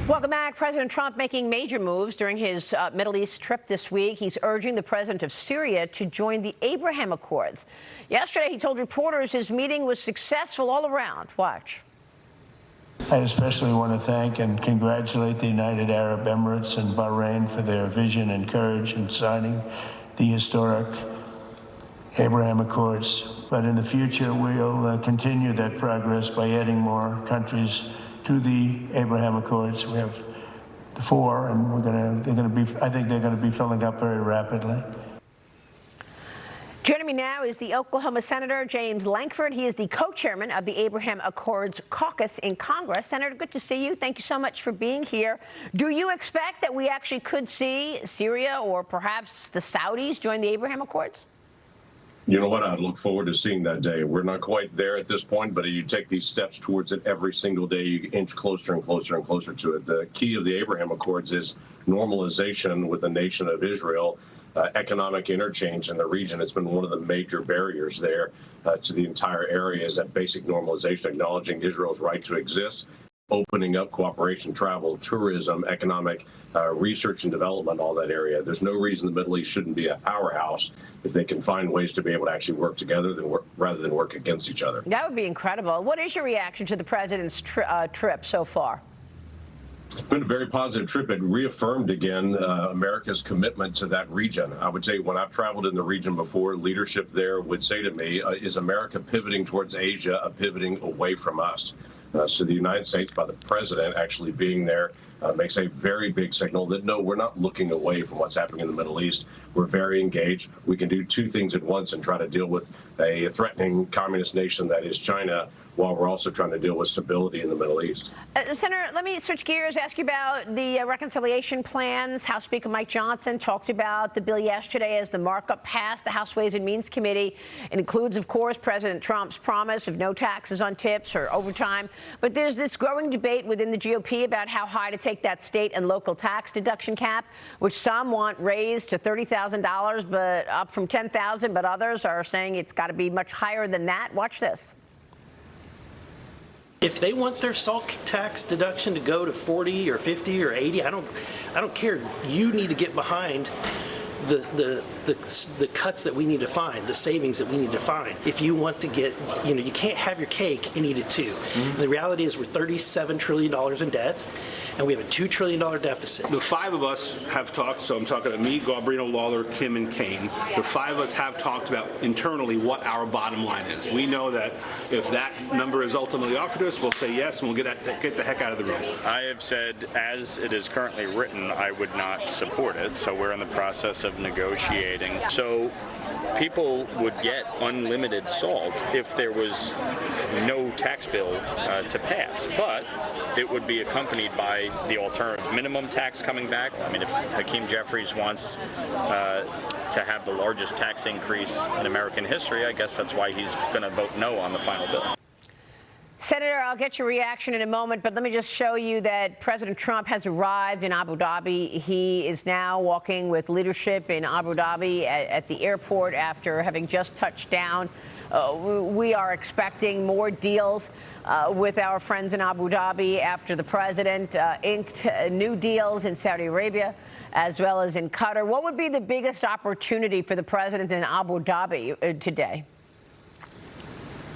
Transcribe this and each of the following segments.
Welcome back. President Trump making major moves during his Middle East trip this week. He's urging the president of Syria to join the Abraham Accords. Yesterday, he told reporters his meeting was successful all around. Watch. I especially want to thank and congratulate the United Arab Emirates and Bahrain for their vision and courage in signing the historic Abraham Accords. But in the future, we'll continue that progress by adding more countries to the Abraham Accords. We have the 4, and I think they're going to be filling up very rapidly. Joining me now is the Oklahoma Senator James Lankford. He is the co-chairman of the Abraham Accords caucus in Congress. Senator, good to see you. Thank you so much for being here. Do you expect that we actually could see Syria or perhaps the Saudis join the Abraham Accords? You know what? I look forward to seeing that day. We're not quite there at this point, but you take these steps towards it every single day. You inch closer and closer and closer to it. The key of the Abraham Accords is normalization with the nation of Israel, economic interchange in the region. It's been one of the major barriers there to the entire area is that basic normalization, acknowledging Israel's right to exist, opening up cooperation, travel, tourism, economic research and development, all that area. There's no reason the Middle East shouldn't be a powerhouse if they can find ways to be able to actually work together rather than work against each other. That would be incredible. What is your reaction to the president's trip so far? It's been a very positive trip. It reaffirmed again America's commitment to that region. I would say when I've traveled in the region before, leadership there would say to me, is America pivoting towards Asia, pivoting away from us? So the United States, by the president actually being there, makes a very big signal that, no, we're not looking away from what's happening in the Middle East. We're very engaged. We can do two things at once and try to deal with a threatening communist nation that is China, while we're also trying to deal with stability in the Middle East. Senator, let me switch gears, ask you about the reconciliation plans. House Speaker Mike Johnson talked about the bill yesterday as the markup passed the House Ways and Means Committee. It includes, of course, President Trump's promise of no taxes on tips or overtime. But there's this growing debate within the GOP about how high to take that state and local tax deduction cap, which some want raised to $30,000, but up from $10,000, but others are saying it's got to be much higher than that. Watch this. If they want their SALT tax deduction to go to 40 or 50 or 80, I don't care. You need to get behind the cuts that we need to find, the savings that we need to find. If you want to get, you can't have your cake and eat it too. And the reality is we're $37 trillion in debt, and we have a $2 trillion deficit. The 5 of us have talked, so I'm talking about me, Galbrino, Lawler, Kim, and Kane. The 5 of us have talked about internally what our bottom line is. We know that if that number is ultimately offered to us, we'll say yes, and we'll get the heck out of the room. I have said, as it is currently written, I would not support it, so we're in the process of negotiating. So people would get unlimited SALT if there was no tax bill to pass, but it would be accompanied by the alternative minimum tax coming back. I mean, if Hakeem Jeffries wants to have the largest tax increase in American history, I guess that's why he's going to vote no on the final bill. Senator, I'll get your reaction in a moment, but let me just show you that President Trump has arrived in Abu Dhabi. He is now walking with leadership in Abu Dhabi at the airport after having just touched down. We are expecting more deals with our friends in Abu Dhabi after the president inked new deals in Saudi Arabia as well as in Qatar. What would be the biggest opportunity for the president in Abu Dhabi today?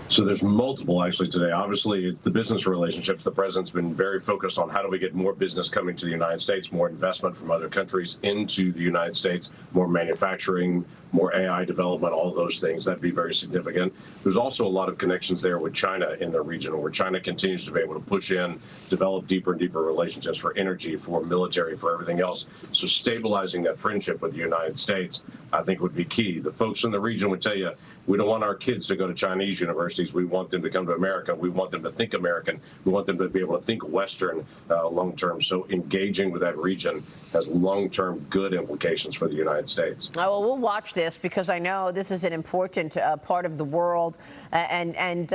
So there's multiple actually today. Obviously, it's the business relationships. The president's been very focused on how do we get more business coming to the United States, more investment from other countries into the United States, more manufacturing, more AI development, all of those things. That'd be very significant. There's also a lot of connections there with China in the region, where China continues to be able to push in, develop deeper and deeper relationships for energy, for military, for everything else. So stabilizing that friendship with the United States, I think, would be key. The folks in the region would tell you, we don't want our kids to go to Chinese universities. We want them to come to America. We want them to think American. We want them to be able to think Western long-term. So engaging with that region has long-term good implications for the United States. Oh, well, we'll watch this. this because I know this is an important part of the world and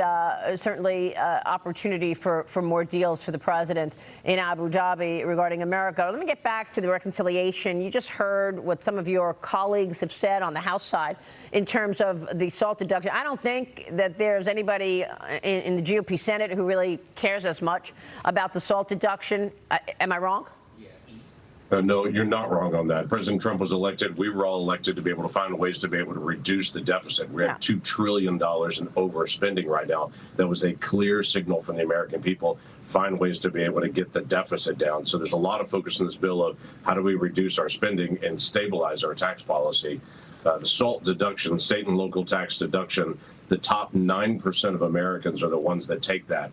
certainly opportunity for more deals for the president in Abu Dhabi regarding America. Let me get back to the reconciliation. You just heard what some of your colleagues have said on the House side in terms of the SALT deduction. I don't think that there's anybody in the GOP Senate who really cares as much about the SALT deduction. Am I wrong? No, you're not wrong on that. President Trump was elected. We were all elected to be able to find ways to be able to reduce the deficit. We have $2 trillion in overspending right now. That was a clear signal from the American people. Find ways to be able to get the deficit down. So there's a lot of focus in this bill of how do we reduce our spending and stabilize our tax policy. The SALT deduction, state and local tax deduction, the top 9% of Americans are the ones that take that.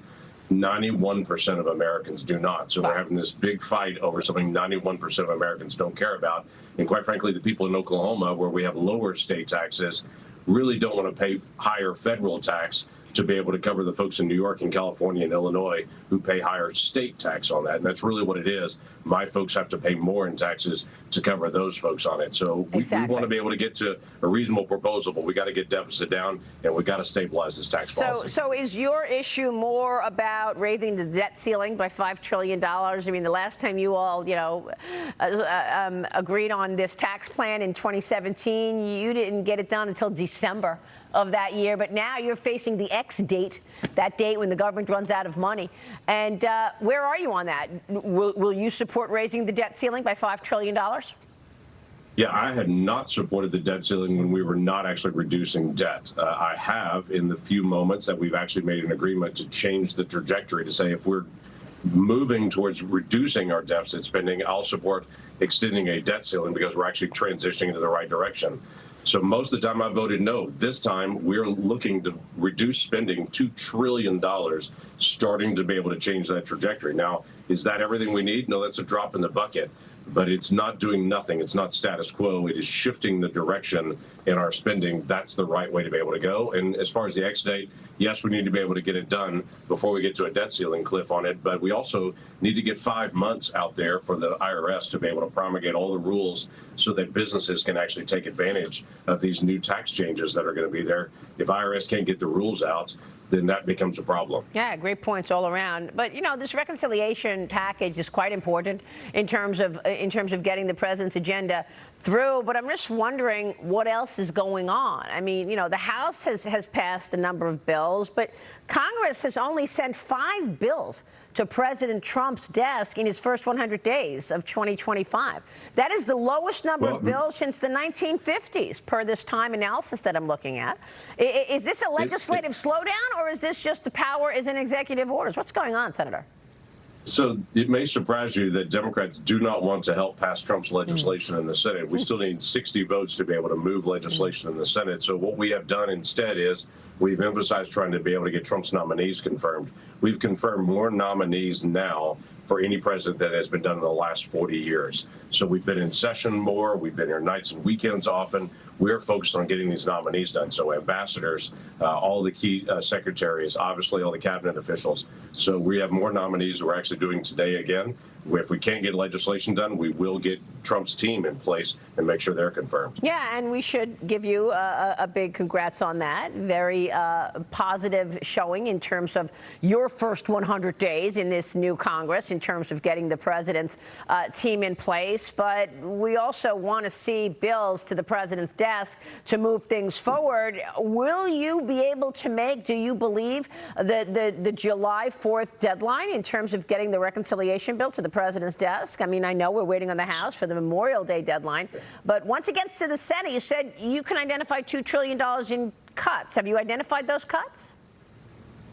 91% of Americans do not. So we're having this big fight over something 91% of Americans don't care about. And quite frankly, the people in Oklahoma, where we have lower state taxes, really don't want to pay higher federal tax to be able to cover the folks in New York and California and Illinois who pay higher state tax on that. And that's really what it is. My folks have to pay more in taxes to cover those folks on it. So we want to be able to get to a reasonable proposal, but we got to get deficit down and we got to stabilize this tax policy. So is your issue more about raising the debt ceiling by $5 trillion? I mean, the last time you all, agreed on this tax plan in 2017, you didn't get it done until December of that year. But now you're facing the X date, that date when the government runs out of money. And where are you on that? Will you support raising the debt ceiling by $5 trillion? Yeah, I had not supported the debt ceiling when we were not actually reducing debt. I have in the few moments that we've actually made an agreement to change the trajectory to say if we're moving towards reducing our deficit spending, I'll support extending a debt ceiling because we're actually transitioning to the right direction. So most of the time I voted no. This time we're looking to reduce spending $2 trillion, starting to be able to change that trajectory. Now, is that everything we need? No, that's a drop in the bucket. But it's not doing nothing. It's not status quo. It is shifting the direction in our spending. That's the right way to be able to go. And as far as the X date, yes, we need to be able to get it done before we get to a debt ceiling cliff on it. But we also need to get 5 months out there for the IRS to be able to promulgate all the rules so that businesses can actually take advantage of these new tax changes that are going to be there. If IRS can't get the rules out, then that becomes a problem. Yeah, great points all around. But this reconciliation package is quite important in terms of getting the president's agenda through. But I'm just wondering what else is going on. I mean, the House has passed a number of bills, but Congress has only sent 5 bills to President Trump's desk in his first 100 days of 2025. That is the lowest number of bills since the 1950s, per this time analysis that I'm looking at. Is this a legislative slowdown, or is this just the power is in executive orders? What's going on, Senator? So it may surprise you that Democrats do not want to help pass Trump's legislation in the Senate. We still need 60 votes to be able to move legislation in the Senate. So what we have done instead is we've emphasized trying to be able to get Trump's nominees confirmed. We've confirmed more nominees now for any president that has been done in the last 40 years. So we've been in session more. We've been here nights and weekends often. We're focused on getting these nominees done. So ambassadors, all the key secretaries, obviously all the cabinet officials. So we have more nominees we're actually doing today again. If we can't get legislation done, we will get Trump's team in place and make sure they're confirmed. Yeah, and we should give you a big congrats on that. Very positive showing in terms of your first 100 days in this new Congress in terms of getting the president's team in place. But we also want to see bills to the president's desk to move things forward. Will you be able to make, do you believe, the July 4th deadline in terms of getting the reconciliation bill to the president's desk? I mean, I know we're waiting on the House for the Memorial Day deadline, but once it gets to the Senate, you said you can identify $2 trillion in cuts. Have you identified those cuts?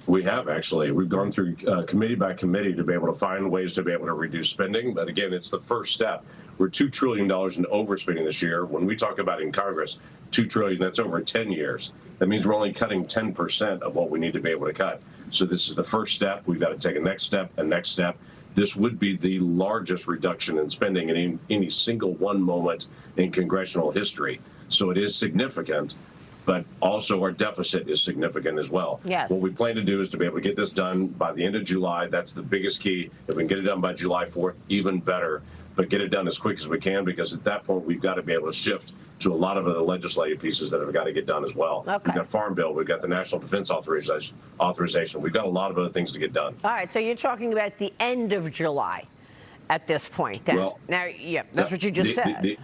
We have, actually. We've gone through committee by committee to be able to find ways to be able to reduce spending. But again, it's the first step. We're $2 trillion in overspending this year. When we talk about in Congress, $2 trillion, that's over 10 years. That means we're only cutting 10% of what we need to be able to cut. So this is the first step. We've got to take a next step, a next step. This would be the largest reduction in spending in any single one moment in congressional history. So it is significant, but also our deficit is significant as well. Yes. What we plan to do is to be able to get this done by the end of July. That's the biggest key. If we can get it done by July 4th, even better. but get it done as quick as we can, because at that point, we've got to be able to shift to a lot of other legislative pieces that have got to get done as well. Okay. We've got Farm Bill, we've got the National Defense Authorization. We've got a lot of other things to get done. All right, so you're talking about the end of July at this point. Then. Well, now, yeah, that's what you just said.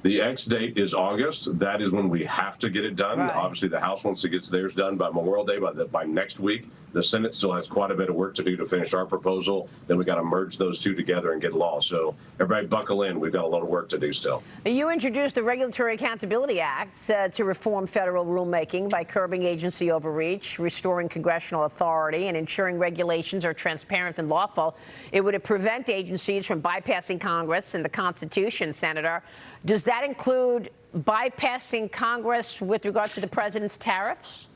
The X date is August. That is when we have to get it done. Right. Obviously, the House wants to get theirs done by Memorial Day, by next week. The Senate still has quite a bit of work to do to finish our proposal. Then we got to merge those two together and get law. So everybody buckle in. We've got a lot of work to do still. You introduced the Regulatory Accountability Act to reform federal rulemaking by curbing agency overreach, restoring congressional authority, and ensuring regulations are transparent and lawful. It would prevent agencies from bypassing Congress and the Constitution, Senator. Does that include bypassing Congress with regard to the president's tariffs?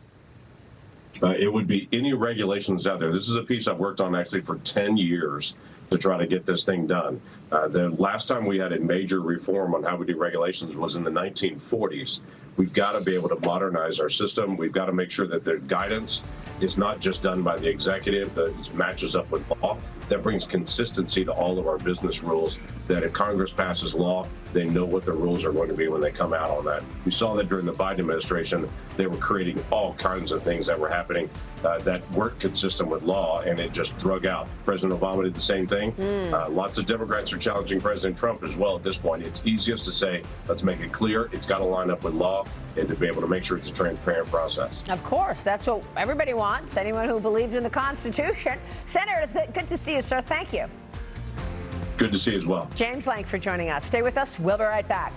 It would be any regulations out there. This is a piece I've worked on actually for 10 years to try to get this thing done. The last time we had a major reform on how we do regulations was in the 1940s. We've got to be able to modernize our system. We've got to make sure that the guidance is not just done by the executive, that it matches up with law. That brings consistency to all of our business rules, that if Congress passes law, they know what the rules are going to be when they come out on that. We saw that during the Biden administration. They were creating all kinds of things that were happening that weren't consistent with law, and it just drug out. President Obama did the same thing. Lots of Democrats are challenging President Trump as well at this point. It's easiest to say, let's make it clear. It's got to line up with law, and to be able to make sure it's a transparent process. Of course. That's what everybody wants, anyone who believes in the Constitution. Senator, good to see you, sir. Thank you. Good to see you as well. James Lankford joining us. Stay with us. We'll be right back.